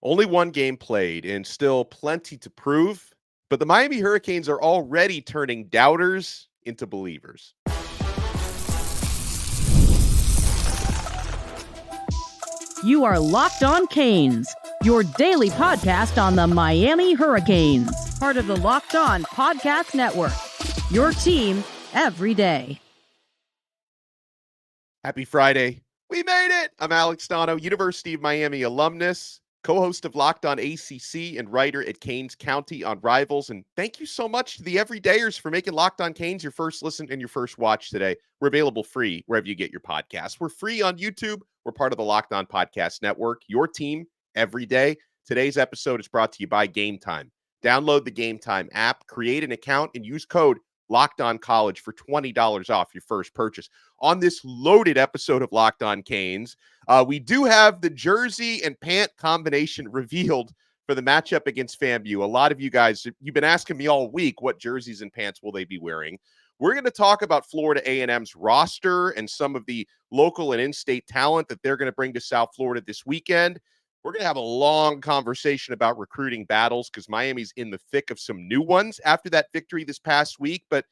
Only one game played and still plenty to prove, but the Miami Hurricanes are already turning doubters into believers. You are Locked On Canes, your daily podcast on the Miami Hurricanes, part of the Locked On Podcast Network, your team every day. Happy Friday. We made it. I'm Alex Donno, University of Miami alumnus, co-host of Locked On ACC and writer at Canes County on Rivals. And thank you so much to the everydayers for making Locked On Canes your first listen and your first watch today. We're available free wherever you get your podcasts. We're free on YouTube. We're part of the Locked On Podcast Network, your team every day. Today's episode is brought to you by Game Time. Download the Game Time app, create an account, and use code Locked On College for $20 off your first purchase. On this loaded episode of Locked On Canes, we do have the jersey and pant combination revealed for the matchup against FAMU. A lot of you guys, you've been asking me all week, what jerseys and pants will they be wearing? We're going to talk about Florida A&M's roster and some of the local and in-state talent that they're going to bring to South Florida this weekend. We're going to have a long conversation about recruiting battles because Miami's in the thick of some new ones after that victory this past week. But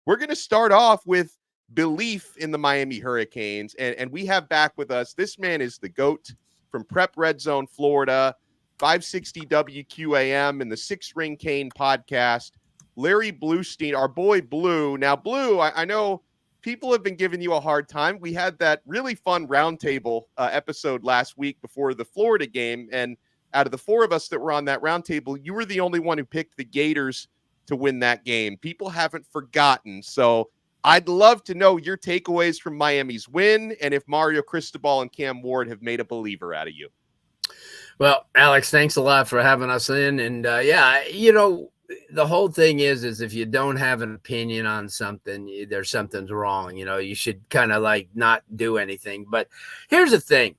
we're going to start off with belief in the Miami Hurricanes. And we have back with us, this man is the GOAT from Prep Red Zone, Florida, 560 WQAM and the Six Ring Cane podcast, Larry Blustein, our boy Blue. Now, Blue, I know people have been giving you a hard time. We had that really fun roundtable episode last week before the Florida game. And out of the four of us that were on that roundtable, you were the only one who picked the Gators to win that game. People haven't forgotten. So I'd love to know your takeaways from Miami's win and if Mario Cristobal and Cam Ward have made a believer out of you. Well, Alex, thanks a lot for having us in. And the whole thing is if you don't have an opinion on something, there's something's wrong. You should kind of like not do anything. But here's the thing.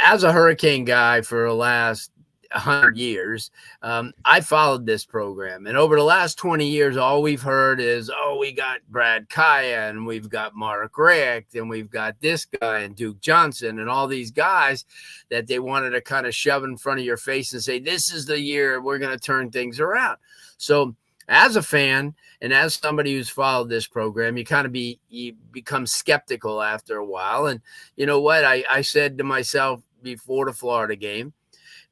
As a Hurricane guy for the last 100 years, I followed this program. And over the last 20 years, all we've heard is, we got Brad Kaya and we've got Mark Richt and we've got this guy and Duke Johnson and all these guys that they wanted to kind of shove in front of your face and say, this is the year we're going to turn things around. So as a fan and as somebody who's followed this program, you become skeptical after a while. And you know what? I said to myself before the Florida game,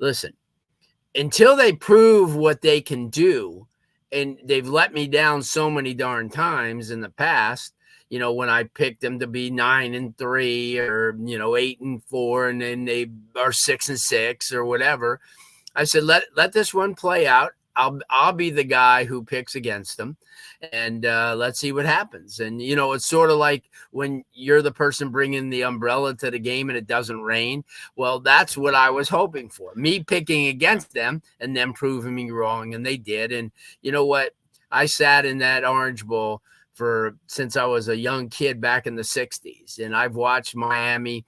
listen, until they prove what they can do, and they've let me down so many darn times in the past, when I picked them to be 9-3 or, 8-4, and then they are 6-6 or whatever. I said, let this one play out. I'll be the guy who picks against them, and let's see what happens. And, it's sort of like when you're the person bringing the umbrella to the game and it doesn't rain. Well, that's what I was hoping for, me picking against them and them proving me wrong. And they did. And you know what? I sat in that Orange Bowl since I was a young kid back in the 60s. And I've watched Miami,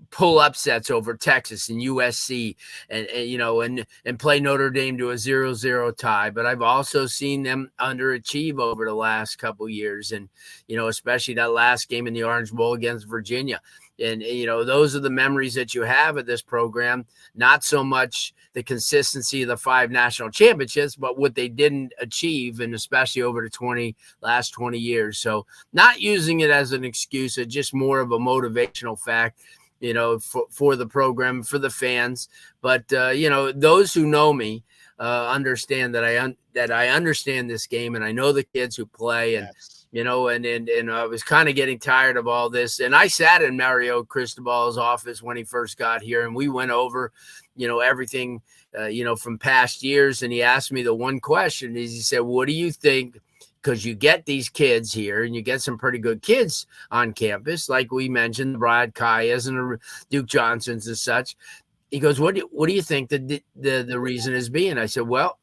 pull upsets over Texas and USC and play Notre Dame to a 0-0 tie. But I've also seen them underachieve over the last couple years. And, especially that last game in the Orange Bowl against Virginia. And, those are the memories that you have of this program, not so much the consistency of the 5 national championships, but what they didn't achieve, and especially over the last 20 years. So not using it as an excuse, it's just more of a motivational fact, for the program, for the fans. But, those who know me understand that I understand this game, and I know the kids who play. And, Yes. And I was kind of getting tired of all this. And I sat in Mario Cristobal's office when he first got here, and we went over, everything, from past years. And he asked me the one question is, he said, what do you think? Because you get these kids here and you get some pretty good kids on campus, like we mentioned, the Brad Kayas and the Duke Johnsons and such. He goes, what do you think the reason is being? I said, well,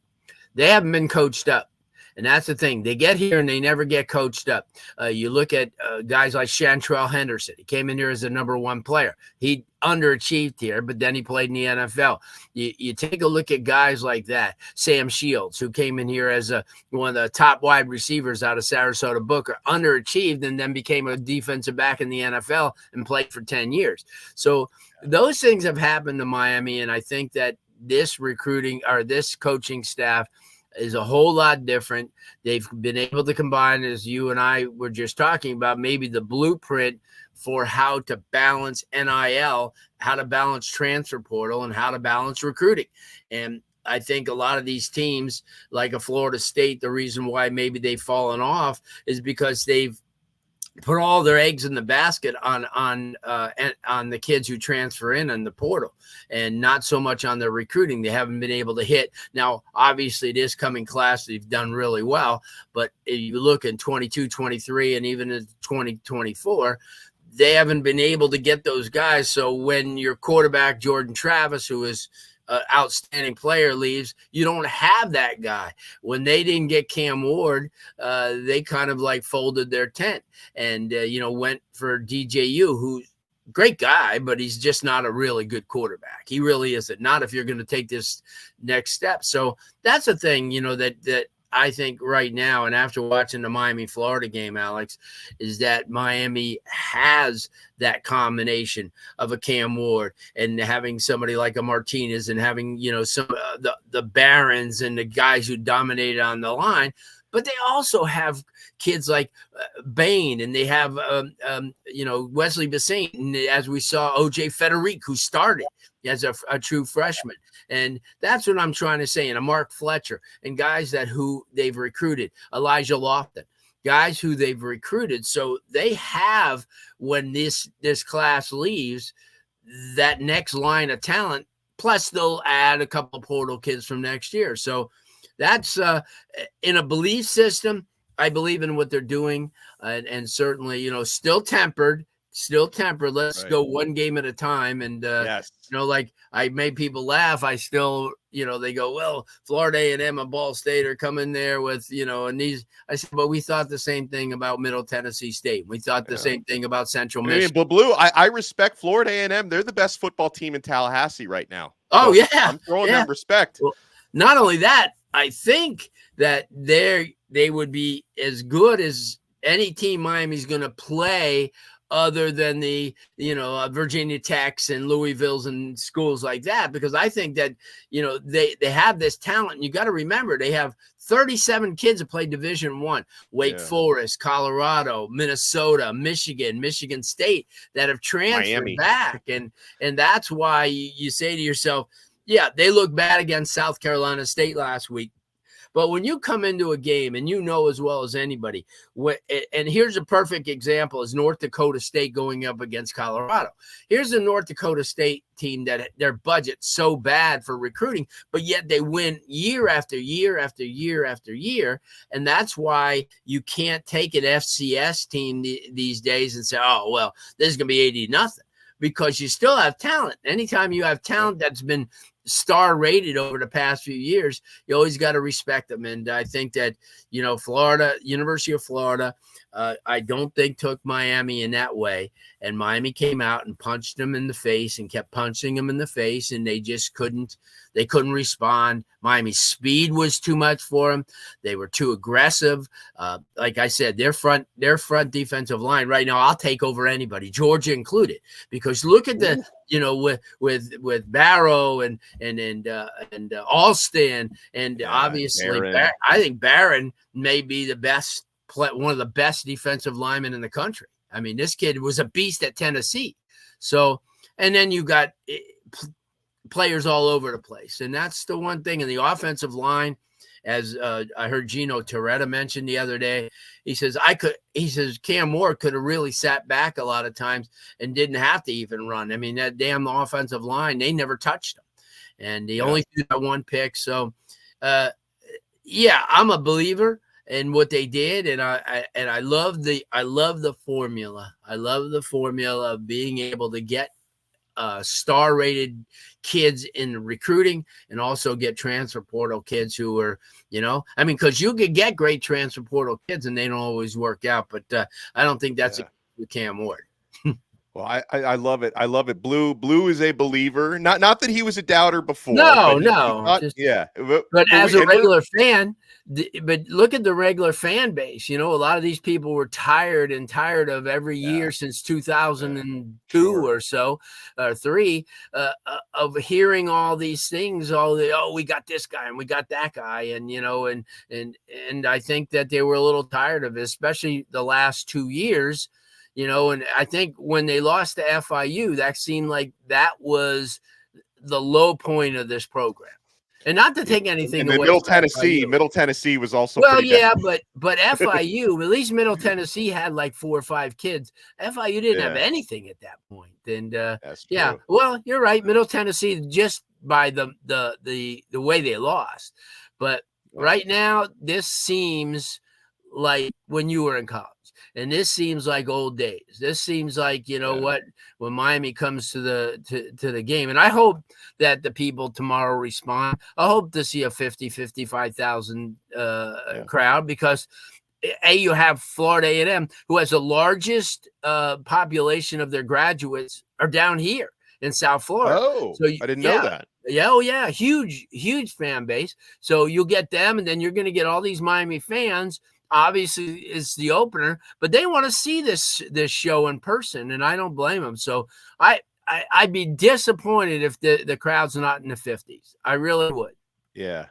they haven't been coached up. And that's the thing. They get here and they never get coached up. You look at guys like Chantrell Henderson. He came in here as the #1 player. He underachieved here, but then he played in the NFL. You take a look at guys like that. Sam Shields, who came in here as one of the top wide receivers out of Sarasota Booker, underachieved and then became a defensive back in the NFL and played for 10 years. So those things have happened to Miami, and I think that this recruiting or this coaching staff is a whole lot different. They've been able to combine, as you and I were just talking about, maybe the blueprint for how to balance NIL, how to balance transfer portal, and how to balance recruiting. And I think a lot of these teams, like a Florida State, the reason why maybe they've fallen off is because they've put all their eggs in the basket on the kids who transfer in the portal, and not so much on their recruiting. They haven't been able to hit. Now, obviously, this coming class, they've done really well. But if you look in 22, 23, and even in 2024, they haven't been able to get those guys. So when your quarterback, Jordan Travis, who is outstanding player, leaves, you don't have that guy. When they didn't get Cam Ward, they kind of like folded their tent and went for DJU, who's a great guy, but he's just not a really good quarterback. He really isn't. Not if you're going to take this next step. So that's a thing, that I think right now, and after watching the Miami-Florida game, Alex, is that Miami has that combination of a Cam Ward and having somebody like a Martinez and having, some the Barons and the guys who dominated on the line. But they also have kids like Bain, and they have, Wesley Bassine, and as we saw, O.J. Federic, who started as a true freshman. And that's what I'm trying to say. And a Mark Fletcher and guys who they've recruited, Elijah Lofton, guys who they've recruited. So they have, when this class leaves, that next line of talent, plus they'll add a couple of portal kids from next year. So that's in a belief system. I believe in what they're doing, and certainly, still tempered. Let's go one game at a time. And, yes. Like I made people laugh. I still, they go, well, Florida A&M and Ball State are coming there with, and these, I said, but we thought the same thing about Middle Tennessee State. We thought the same thing about Central Michigan. Blue, I respect Florida A&M. They're the best football team in Tallahassee right now. Oh, so yeah. I'm throwing them respect. Well, not only that, I think that they would be as good as any team Miami's going to play, other than the, Virginia Techs and Louisville's and schools like that, because I think that, they have this talent. And you got to remember, they have 37 kids that play Division I, Wake Forest, Colorado, Minnesota, Michigan State, that have transferred back. And that's why you say to yourself, yeah, they look bad against South Carolina State last week. But when you come into a game, and as well as anybody, and here's a perfect example, is North Dakota State going up against Colorado. Here's a North Dakota State team that their budget's so bad for recruiting, but yet they win year after year after year after year. And that's why you can't take an FCS team these days and say, oh, well, this is going to be 80-0, because you still have talent. Anytime you have talent that's been star rated over the past few years, you always got to respect them. And I think that, Florida, University of Florida, I don't think took Miami in that way. And Miami came out and punched them in the face and kept punching them in the face. And they just couldn't respond. Miami's speed was too much for them. They were too aggressive. Like I said, their front defensive line right now, I'll take over anybody, Georgia included, because look at the, with Barrow and Alston, and obviously I think Barron may be one of the best defensive linemen in the country. I mean, this kid was a beast at Tennessee. So, and then you got players all over the place. And that's the one thing in the offensive line, as I heard Gino Toretta mention the other day. He says, Cam Moore could have really sat back a lot of times and didn't have to even run. I mean, that damn offensive line, they never touched him. And he only threw that one pick. So, I'm a believer in what they did, and I love the formula. I love the formula of being able to get star-rated kids in recruiting, and also get transfer portal kids who are, because you could get great transfer portal kids and they don't always work out. But I don't think that's with Cam Ward. Well, I love it. I love it. Blue is a believer. Not that he was a doubter before. No. But as a regular fan, but look at the regular fan base. A lot of these people were tired of every year since 2002 or so, or 3, of hearing all these things. We got this guy and we got that guy, and I think that they were a little tired of it, especially the last 2 years. And I think when they lost to FIU, that seemed like that was the low point of this program. And not to take anything away. Middle Tennessee was also but FIU, at least Middle Tennessee had like 4 or 5 kids. FIU didn't have anything at that point. And well, you're right. Middle Tennessee, just by the way they lost. But right now, this seems like when you were in college. And this seems like old days. This seems like, what, when Miami comes to the game. And I hope that the people tomorrow respond. I hope to see a 55,000 crowd, because you have Florida A&M, who has the largest population of their graduates are down here in South Florida. Oh, so I didn't know that. Yeah, huge fan base. So you'll get them, and then you're going to get all these Miami fans. Obviously, it's the opener, but they want to see this show in person, and I don't blame them. So I'd be disappointed if the crowd's not in the 50s. I really would. Yeah,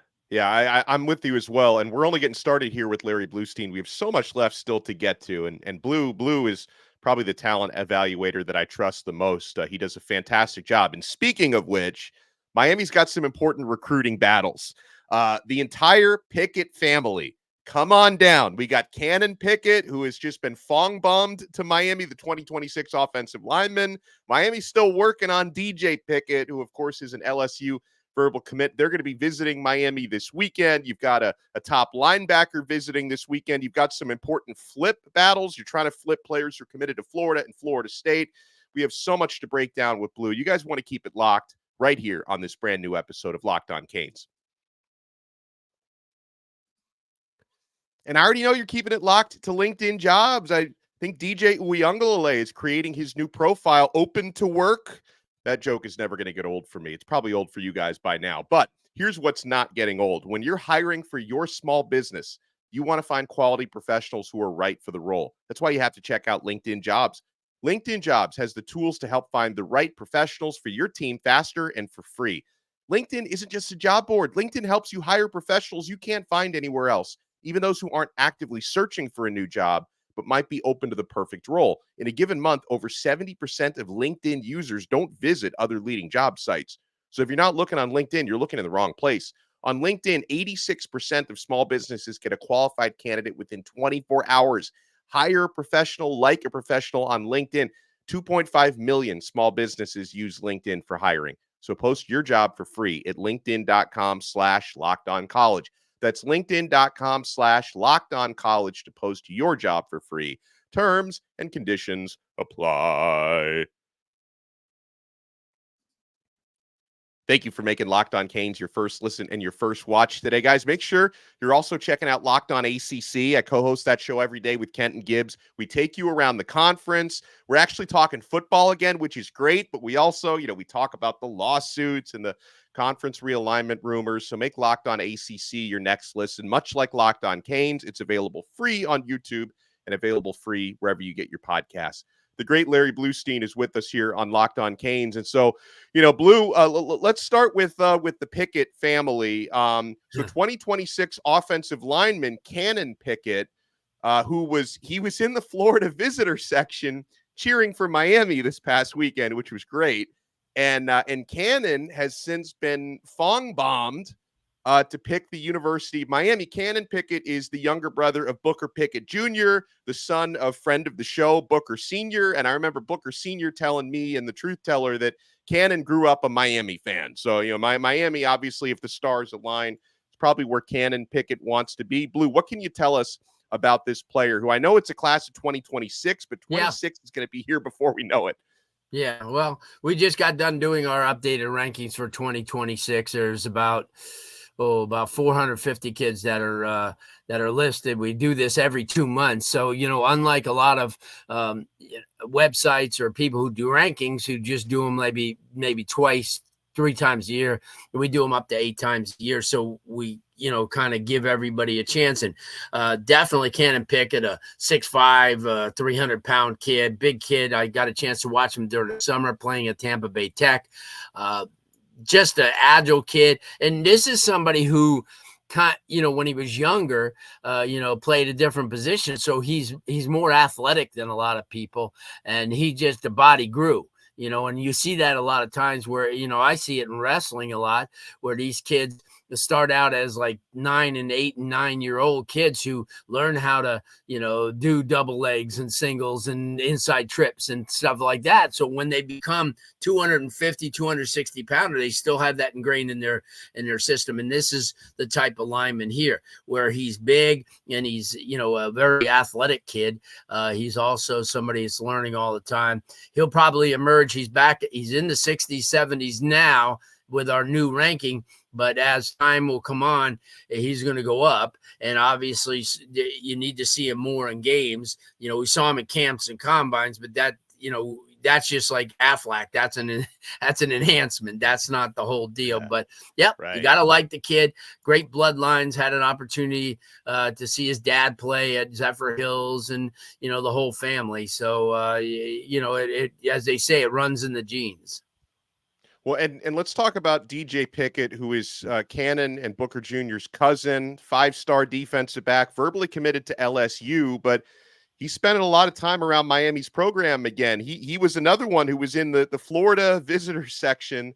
I'm with you as well. And we're only getting started here with Larry Blustein. We have so much left still to get to, and Blue is probably the talent evaluator that I trust the most. He does a fantastic job. And speaking of which, Miami's got some important recruiting battles. The entire Pickett family. Come on down. We got Canon Pickett, who has just been fong-bombed to Miami, the 2026 offensive lineman. Miami's still working on DJ Pickett, who, of course, is an LSU verbal commit. They're going to be visiting Miami this weekend. You've got a top linebacker visiting this weekend. You've got some important flip battles. You're trying to flip players who are committed to Florida and Florida State. We have so much to break down with Blue. You guys want to keep it locked right here on this brand new episode of Locked On Canes. And I already know you're keeping it locked to LinkedIn Jobs. I think DJ Uyunglele is creating his new profile, Open to Work. That joke is never going to get old for me. It's probably old for you guys by now. But here's what's not getting old. When you're hiring for your small business, you want to find quality professionals who are right for the role. That's why you have to check out LinkedIn Jobs. LinkedIn Jobs has the tools to help find the right professionals for your team faster and for free. LinkedIn isn't just a job board. LinkedIn helps you hire professionals you can't find anywhere else. Even those who aren't actively searching for a new job, but might be open to the perfect role. In a given month, over 70% of LinkedIn users don't visit other leading job sites. So if you're not looking on LinkedIn, you're looking in the wrong place. On LinkedIn, 86% of small businesses get a qualified candidate within 24 hours. Hire a professional like a professional on LinkedIn. 2.5 million small businesses use LinkedIn for hiring. So post your job for free at linkedin.com/lockedoncollege. That's linkedin.com/lockedoncollege to post your job for free. Terms and conditions apply. Thank you for making Locked On Canes your first listen and your first watch today, guys. Make sure you're also checking out Locked On ACC. I co-host that show every day with Kent and Gibbs. We take you around the conference. We're actually talking football again, which is great, but we also, we talk about the lawsuits and the conference realignment rumors. So make Locked On ACC your next listen. Much like Locked On Canes, it's available free on YouTube and available free wherever you get your podcasts. The great Larry Blustein is with us here on Locked On Canes. And so, Blue, let's start with the Pickett family. So 2026 offensive lineman Canon Pickett, who was in the Florida visitor section cheering for Miami this past weekend, which was great. And Canon has since been fong-bombed to pick the University of Miami. Canon Pickett is the younger brother of Booker Pickett Jr., the son of friend of the show, Booker Sr. And I remember Booker Sr. telling me and the Truth Teller that Canon grew up a Miami fan. So, Miami, obviously, if the stars align, it's probably where Canon Pickett wants to be. Blue, what can you tell us about this player who I know it's a class of 2026, but 26 is going to be here before we know it? Yeah, well, we just got done doing our updated rankings for 2026. There's about 450 kids that are listed. We do this every 2 months, so unlike a lot of websites or people who do rankings who just do them maybe twice, 3 times a year, we do them up to 8 times a year. So we kind of give everybody a chance. And definitely Canon Pickett, a 6'5", 300-pound kid, big kid. I got a chance to watch him during the summer playing at Tampa Bay Tech. Just an agile kid. And this is somebody who when he was younger, played a different position. So he's more athletic than a lot of people. And the body grew. And you see that a lot of times where, I see it in wrestling a lot, where these kids start out as like 9 and 8 and 9-year-old kids who learn how to, do double legs and singles and inside trips and stuff like that. So when they become 250, 260 pounder, they still have that ingrained in their system. And this is the type of lineman here, where he's big and he's, a very athletic kid. He's also somebody that's learning all the time. He'll probably emerge. He's in the 60s, 70s now with our new ranking. But as time will come on, he's going to go up. And obviously, you need to see him more in games. We saw him at camps and combines, but that's just like Aflac. That's an enhancement. That's not the whole deal. Yeah. But yep, right. You got to like the kid. Great bloodlines. Had an opportunity to see his dad play at Zephyr Hills, and the whole family. So it as they say, it runs in the genes. Well, and let's talk about DJ Pickett, who is Cannon and Booker Jr.'s cousin, 5-star defensive back, verbally committed to LSU, but he spent a lot of time around Miami's program again. He was another one who was in the Florida visitor section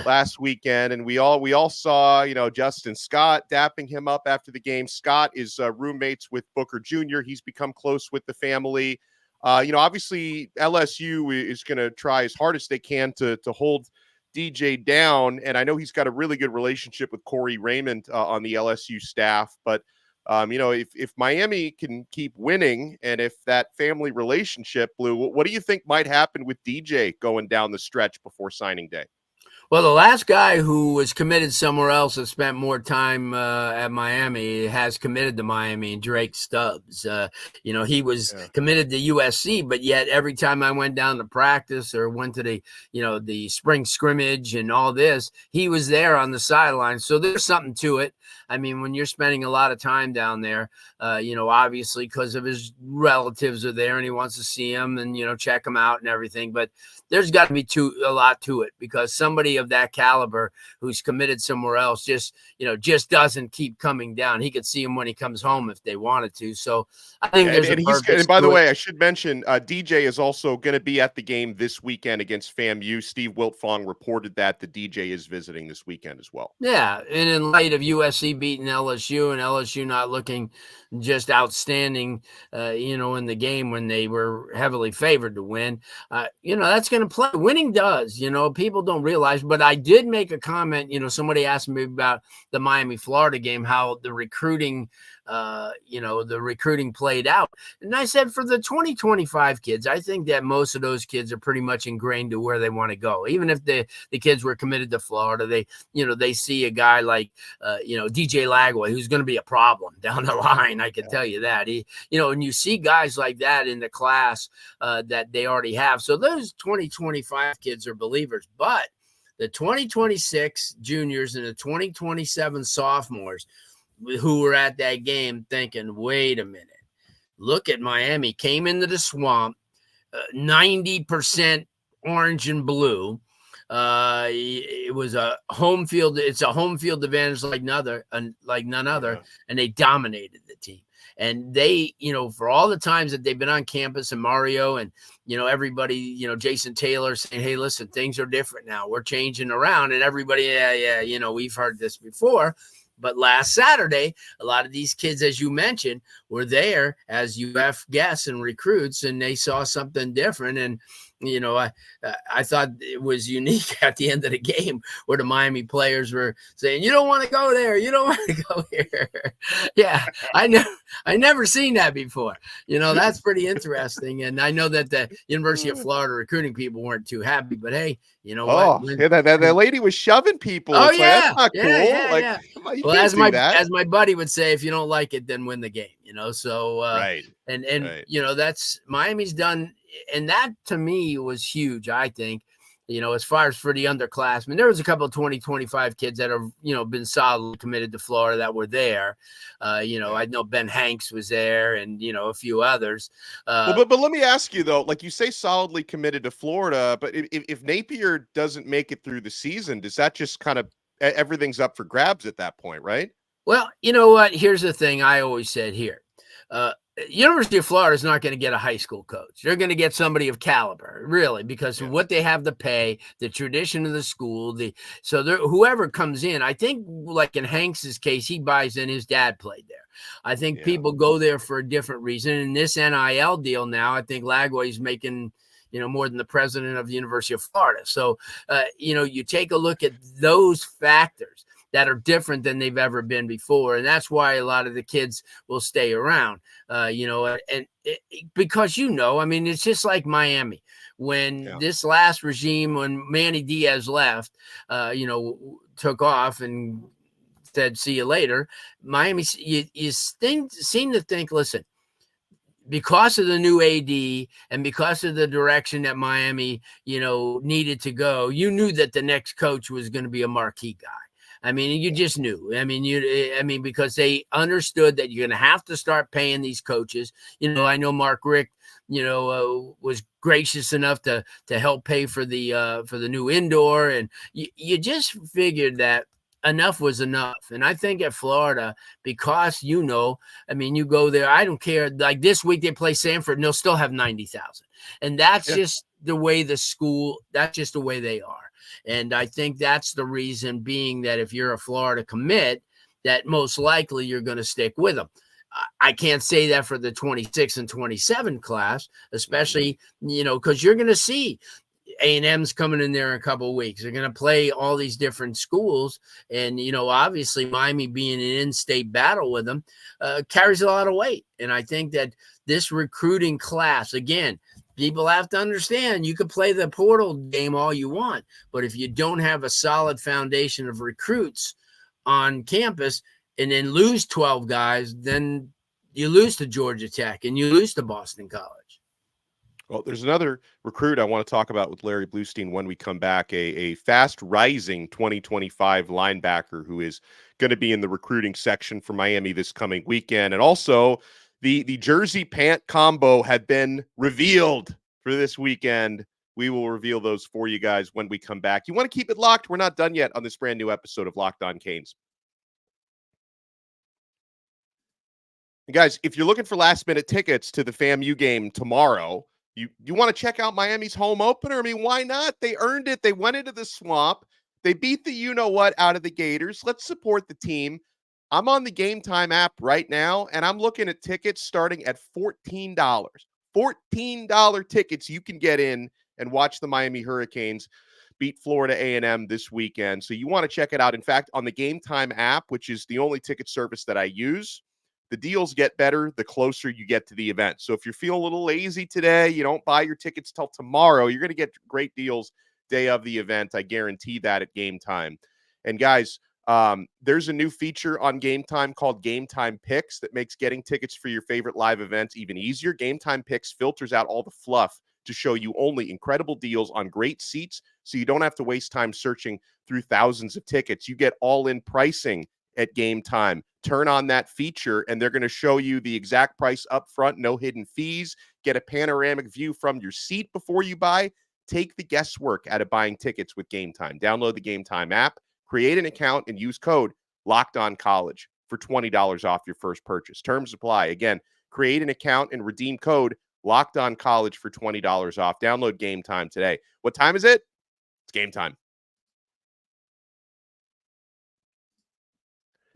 last weekend, and we all saw, Justin Scott dapping him up after the game. Scott is roommates with Booker Jr. He's become close with the family. Obviously LSU is going to try as hard as they can to hold DJ down, and I know he's got a really good relationship with Corey Raymond on the LSU staff, but if Miami can keep winning, and if that family relationship, Blue, what do you think might happen with DJ going down the stretch before signing day? Well, the last guy who was committed somewhere else and spent more time at Miami has committed to Miami, Drake Stubbs. He was committed to USC, but yet every time I went down to practice or went to the spring scrimmage and all this, he was there on the sideline. So there's something to it. I mean, when you're spending a lot of time down there, obviously because of his relatives are there and he wants to see them and, check them out and everything. But there's got to be a lot to it, because somebody of that caliber who's committed somewhere else just doesn't keep coming down. He could see him when he comes home if they wanted to. So I think and by the way, I should mention DJ is also going to be at the game this weekend against FAMU. Steve Wiltfong reported that the DJ is visiting this weekend as well. Yeah, and in light of USC beating LSU and LSU not looking just outstanding, in the game when they were heavily favored to win, that's going to play. Winning does, people don't realize. But I did make a comment. Somebody asked me about the Miami Florida game, how the recruiting played out. And I said, for the 2025 kids, I think that most of those kids are pretty much ingrained to where they want to go. Even if the kids were committed to Florida, they see a guy like, DJ Lagway, who's going to be a problem down the line. I can tell you that. And you see guys like that in the class that they already have. So those 2025 kids are believers, but the 2026 juniors and the 2027 sophomores who were at that game thinking, wait a minute, look at Miami, came into the swamp, 90% orange and blue. It was a home field. It's a home field advantage like none other. And they dominated the team. And they, for all the times that they've been on campus, and Mario and, everybody, Jason Taylor saying, hey, listen, things are different now. We're changing around. And everybody, we've heard this before. But last Saturday, a lot of these kids, as you mentioned, were there as UF guests and recruits, and they saw something different. And I thought it was unique at the end of the game where the Miami players were saying, "You don't want to go there. You don't want to go here." Yeah, I never seen that before. That's pretty interesting. And I know that the University of Florida recruiting people weren't too happy, but hey, you know what? Yeah, that lady was shoving people. Oh It's like, that's yeah, not yeah, cool. yeah, Like, yeah. come on, you Well, can't as do that. my buddy would say, if you don't like it, then win the game. So Right. and Right. that's Miami's done, and that to me was huge. I think, as far as for the underclassmen, there was a couple of 20-25 kids that have been solidly committed to Florida that were there. I know Ben Hanks was there, and a few others. Well, but let me ask you though, like you say, solidly committed to Florida, but if Napier doesn't make it through the season, does that just kind of everything's up for grabs at that point, right? Well, you know what? Here's the thing I always said here. University of Florida is not going to get a high school coach. They're going to get somebody of caliber, really, because of what they have to pay, the tradition of the school. Whoever comes in, I think, like in Hanks's case, he buys in. His dad played there. I think people go there for a different reason. In this NIL deal now, I think Lagway's making more than the president of the University of Florida. So, you take a look at those factors that are different than they've ever been before. And that's why a lot of the kids will stay around, because, it's just like Miami. When this last regime, when Manny Diaz left, took off and said, see you later, Miami, you seem to think, listen, because of the new AD and because of the direction that Miami, needed to go, you knew that the next coach was going to be a marquee guy. You just knew. Because they understood that you're going to have to start paying these coaches. I know Mark Richt, was gracious enough to help pay for the new indoor, and you just figured that enough was enough. And I think at Florida, because you go there, I don't care. Like this week they play Sanford, and they'll still have 90,000, and that's just the way the school. That's just the way they are. And I think that's the reason being that if you're a Florida commit, that most likely you're going to stick with them. I can't say that for the 26 and 27 class, especially, because you're going to see A&M's coming in there in a couple of weeks. They're going to play all these different schools. And, obviously Miami being an in-state battle with them carries a lot of weight. And I think that this recruiting class, again, people have to understand you could play the portal game all you want, but if you don't have a solid foundation of recruits on campus and then lose 12 guys, then you lose to Georgia Tech and you lose to Boston College. Well, there's another recruit I want to talk about with Larry Blustein when we come back, a fast rising 2025 linebacker who is going to be in the recruiting section for Miami this coming weekend. And also the jersey pant combo had been revealed for this weekend. We will reveal those for you guys when we come back. You want to keep it locked? We're not done yet on this brand new episode of Locked On Canes. And guys, if you're looking for last minute tickets to the FAMU game tomorrow, you want to check out Miami's home opener? Why not? They earned it. They went into the swamp. They beat the you-know-what out of the Gators. Let's support the team. I'm on the Game Time app right now, and I'm looking at tickets starting at $14. $14 tickets you can get in and watch the Miami Hurricanes beat Florida A&M this weekend. So you want to check it out. In fact, on the Game Time app, which is the only ticket service that I use, the deals get better the closer you get to the event. So if you're feeling a little lazy today, you don't buy your tickets till tomorrow, you're going to get great deals day of the event. I guarantee that at Game Time. And guys, there's a new feature on Game Time called Game Time Picks that makes getting tickets for your favorite live events even easier. Game Time Picks filters out all the fluff to show you only incredible deals on great seats, so you don't have to waste time searching through thousands of tickets. You get all-in pricing at Game Time. Turn on that feature, and they're going to show you the exact price up front, no hidden fees. Get a panoramic view from your seat before you buy. Take the guesswork out of buying tickets with Game Time. Download the Game Time app, create an account, and use code LOCKEDONCollege for $20 off your first purchase. Terms apply. Again, create an account and redeem code LOCKEDONCollege for $20 off. Download Game Time today. What time is it? It's game time.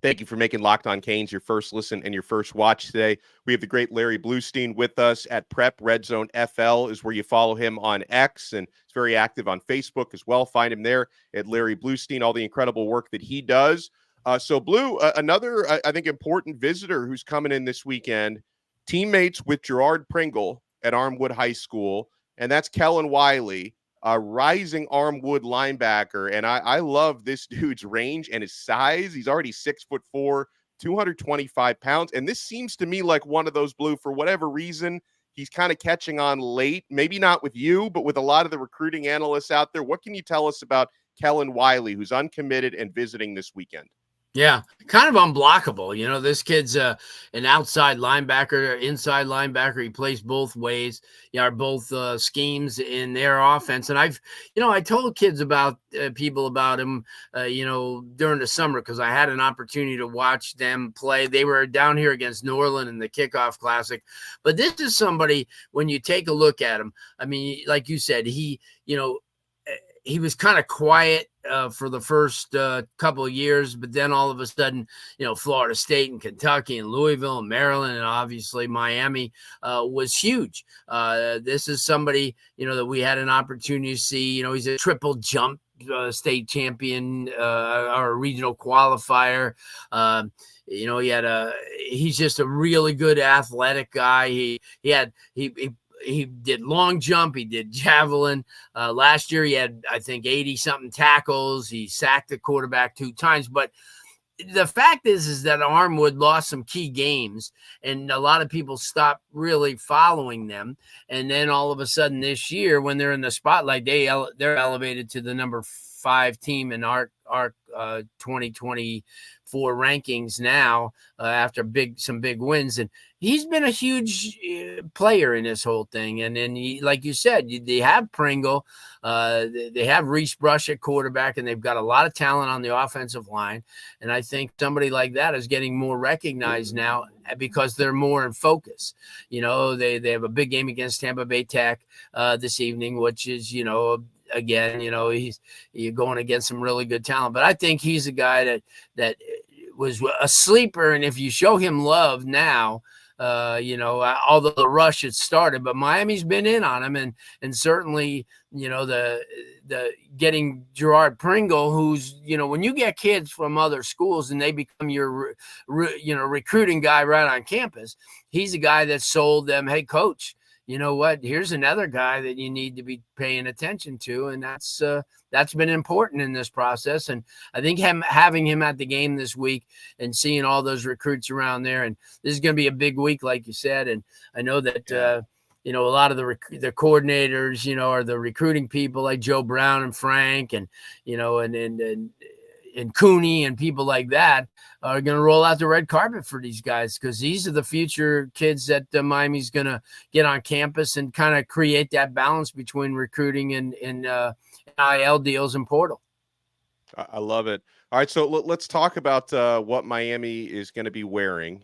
Thank you for making Locked On Canes your first listen and your first watch today. We have the great Larry Blustein with us at Prep. Red Zone FL is where you follow him on X, and he's very active on Facebook as well. Find him there at Larry Blustein, all the incredible work that he does. So, Blue, another, I think, important visitor who's coming in this weekend, teammates with Gerard Pringle at Armwood High School, and that's Kellen Wiley, a rising Armwood linebacker. And I love this dude's range and his size. He's already 6'4", 225 pounds. And this seems to me like one of those, Blue, for whatever reason, he's kind of catching on late, maybe not with you, but with a lot of the recruiting analysts out there. What can you tell us about Kellen Wiley, who's uncommitted and visiting this weekend? Yeah, kind of unblockable. You know, this kid's an outside linebacker, inside linebacker. He plays both ways. Both schemes in their offense. And I told kids about people about him, during the summer, because I had an opportunity to watch them play. They were down here against New Orleans in the kickoff classic. But this is somebody, when you take a look at him, I mean, like you said, he was kind of quiet for the first couple of years, but then all of a sudden, Florida State and Kentucky and Louisville and Maryland and obviously Miami was huge. This is somebody, that we had an opportunity to see. He's a triple jump state champion or a regional qualifier. He's just a really good athletic guy. He did long jump. He did javelin. Last year, he had, I think, 80-something tackles. He sacked the quarterback 2 times. But the fact is that Armwood lost some key games, and a lot of people stopped really following them. And then all of a sudden this year, when they're in the spotlight, they're elevated to the number 5 team in our 2024 rankings now after some big wins. And he's been a huge player in this whole thing. And then, like you said, they have Pringle, they have Reese Brush at quarterback, and they've got a lot of talent on the offensive line. And I think somebody like that is getting more recognized now because they're more in focus. They have a big game against Tampa Bay Tech this evening, which is, again, you're going against some really good talent. But I think he's a guy that was a sleeper. And if you show him love now, although the rush had started, but Miami's been in on him, and certainly, the getting Gerard Pringle, who's, when you get kids from other schools and they become your, recruiting guy right on campus, he's a guy that sold them, hey, coach, you know what, here's another guy that you need to be paying attention to. And that's been important in this process. And I think having him at the game this week and seeing all those recruits around there, and this is going to be a big week, like you said. And I know that, a lot of the coordinators, are the recruiting people like Joe Brown and Frank and Cooney and people like that are going to roll out the red carpet for these guys, because these are the future kids that Miami's going to get on campus and kind of create that balance between recruiting and NIL deals and portal. I love it. All right, so let's talk about what Miami is going to be wearing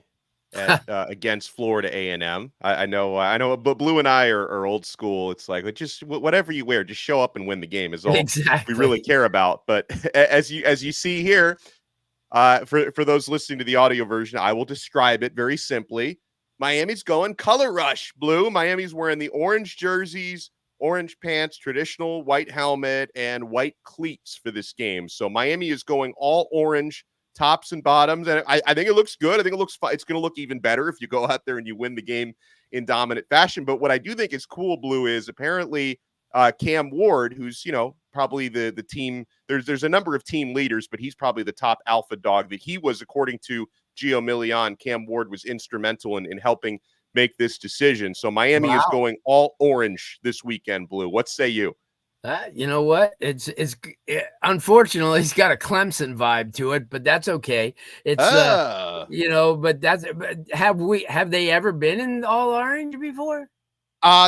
against Florida A&M. I know, but Blue and I are old school. It's like, just whatever you wear, just show up and win the game is all we really care about. But as you see here, for those listening to the audio version, I will describe it very simply. Miami's going color rush, Blue. Miami's wearing the orange jerseys, orange pants, traditional white helmet, and white cleats for this game. So Miami is going all orange, tops and bottoms, and I think it looks good. I think it looks fun. It's going to look even better if you go out there and you win the game in dominant fashion. But what I do think is cool, Blue, is apparently Cam Ward, who's probably the team. There's a number of team leaders, but he's probably the top alpha dog. That he was, according to Gio Milian, Cam Ward was instrumental in helping make this decision. So Miami is going all orange this weekend, Blue. What say you? You know what? It's unfortunately it's got a Clemson vibe to it, but that's okay. It's but have they ever been in all orange before?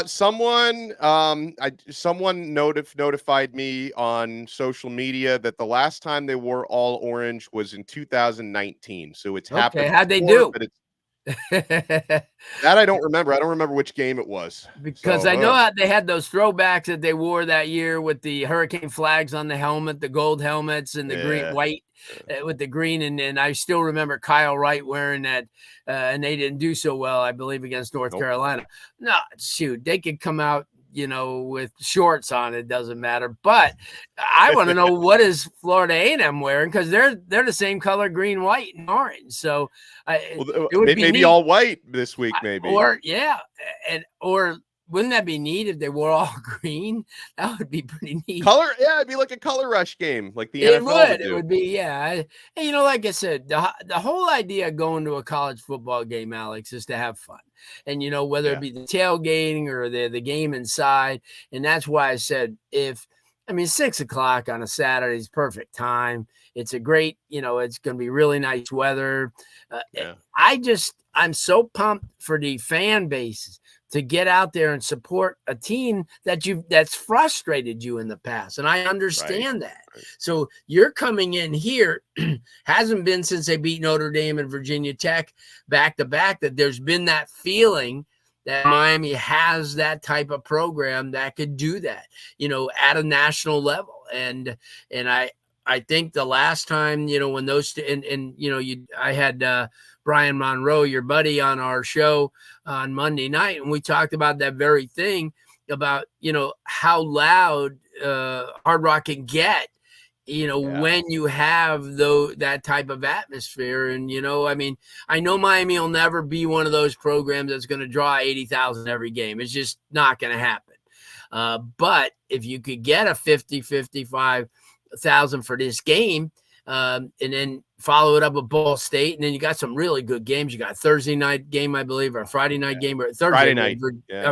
Someone notified me on social media that the last time they wore all orange was in 2019. So it's happened. How'd they do? That I don't remember. I don't remember which game it was. Because So, I know how they had those throwbacks that they wore that year with the hurricane flags on the helmet, the gold helmets and the green, yeah. white with the green. And I still remember Kyle Wright wearing that, and they didn't do so well, I believe, against North Nope. Carolina. No, shoot, they could come out, with shorts on. It doesn't matter. But I want to know, what is Florida A&M wearing, because they're the same color, green, white, and orange. So it would be maybe neat. all white this week, maybe. Or wouldn't that be neat if they were all green? That would be pretty neat. Color, yeah, it'd be like a color rush game, like the It NFL would. do. It would be, yeah. And, like I said, the whole idea of going to a college football game, Alex, is to have fun. And, whether it be the tailgating or the game inside. And that's why I said 6 o'clock on a Saturday is perfect time. It's a great, it's going to be really nice weather. I'm so pumped for the fan bases to get out there and support a team that's frustrated you in the past. And I understand that. Right. So you're coming in here, hasn't been since they beat Notre Dame and Virginia Tech back to back, that there's been that feeling that Miami has that type of program that could do that, at a national level. And I think the last time, when those I had Brian Monroe, your buddy, on our show on Monday night, and we talked about that very thing, about how loud Hard Rock can get, when you have that type of atmosphere. And I know Miami will never be one of those programs that's going to draw 80,000 every game. It's just not going to happen. But if you could get a 55,000 for this game, and then follow it up with Ball State, and then you got some really good games. You got a Thursday night game, I believe, or a Friday night game, or Thursday night,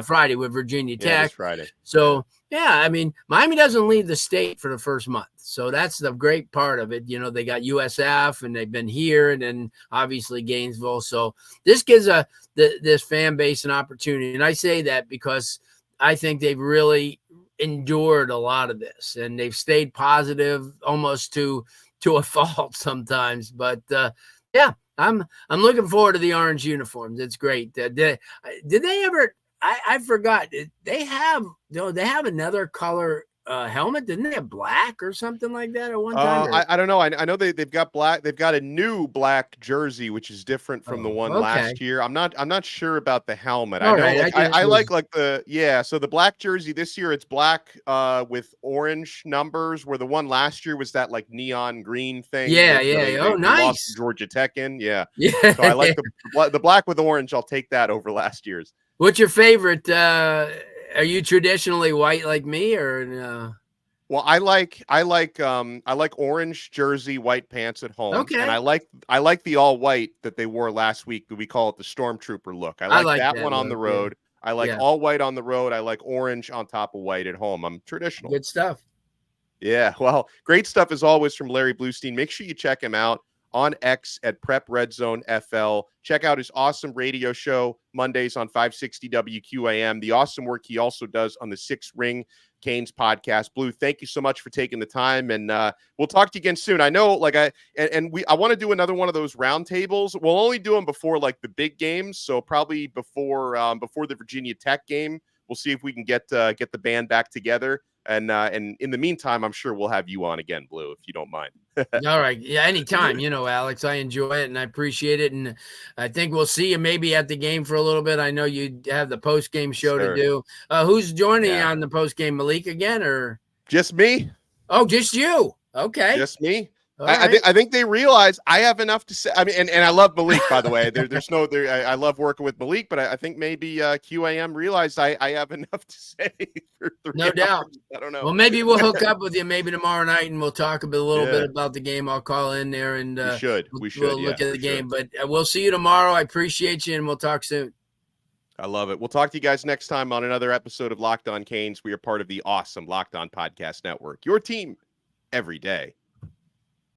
Friday with Virginia Tech. Friday. So Miami doesn't leave the state for the first month, so that's the great part of it. They got USF, and they've been here, and then obviously Gainesville. So this gives this fan base an opportunity, and I say that because I think they've really endured a lot of this, and they've stayed positive almost to a fault sometimes. But I'm looking forward to the orange uniforms. It's great. Did they ever? I forgot. They have another color helmet. Didn't they have black or something like that at one time? I don't know. I know they've got black. They've got a new black jersey, which is different from the one last year. I'm not sure about the helmet. I know. I like the So the black jersey this year, it's black with orange numbers, where the one last year was that like neon green thing. They nice. Lost Georgia Tech in. Yeah. So I like the black with orange. I'll take that over last year's. What's your favorite? Are you traditionally white like me, or no? Well, I like orange jersey, white pants at home. Okay. And I like the all white that they wore last week. We call it the Stormtrooper look. I like that one on the road. Yeah. I like all white on the road. I like orange on top of white at home. I'm traditional. Good stuff. Yeah. Well, great stuff as always from Larry Blustein. Make sure you check him out on X at Prep Red Zone FL. Check out his awesome radio show Mondays on 560 WQAM. The awesome work he also does on the Six Ring Canes podcast. Blue, thank you so much for taking the time, and we'll talk to you again soon. I know, I want to do another one of those roundtables. We'll only do them before the big games, so probably before the Virginia Tech game. We'll see if we can get the band back together. And in the meantime, I'm sure we'll have you on again, Blue, if you don't mind. All right. Yeah, anytime. Alex, I enjoy it and I appreciate it. And I think we'll see you maybe at the game for a little bit. I know you have the post-game show to do. Who's joining you on the post-game? Malik again, or? Just me. Oh, just you. Okay. Just me. I think they realize I have enough to say. I mean, and I love Malik, by the way. I love working with Malik, but I think maybe QAM realized I have enough to say. For 3 no doubt. Hours. I don't know. Well, maybe we'll hook up with you maybe tomorrow night, and we'll talk a little bit about the game. I'll call in there, and we should. We'll look at the game. But we'll see you tomorrow. I appreciate you, and we'll talk soon. I love it. We'll talk to you guys next time on another episode of Locked On Canes. We are part of the awesome Locked On Podcast Network. Your team every day.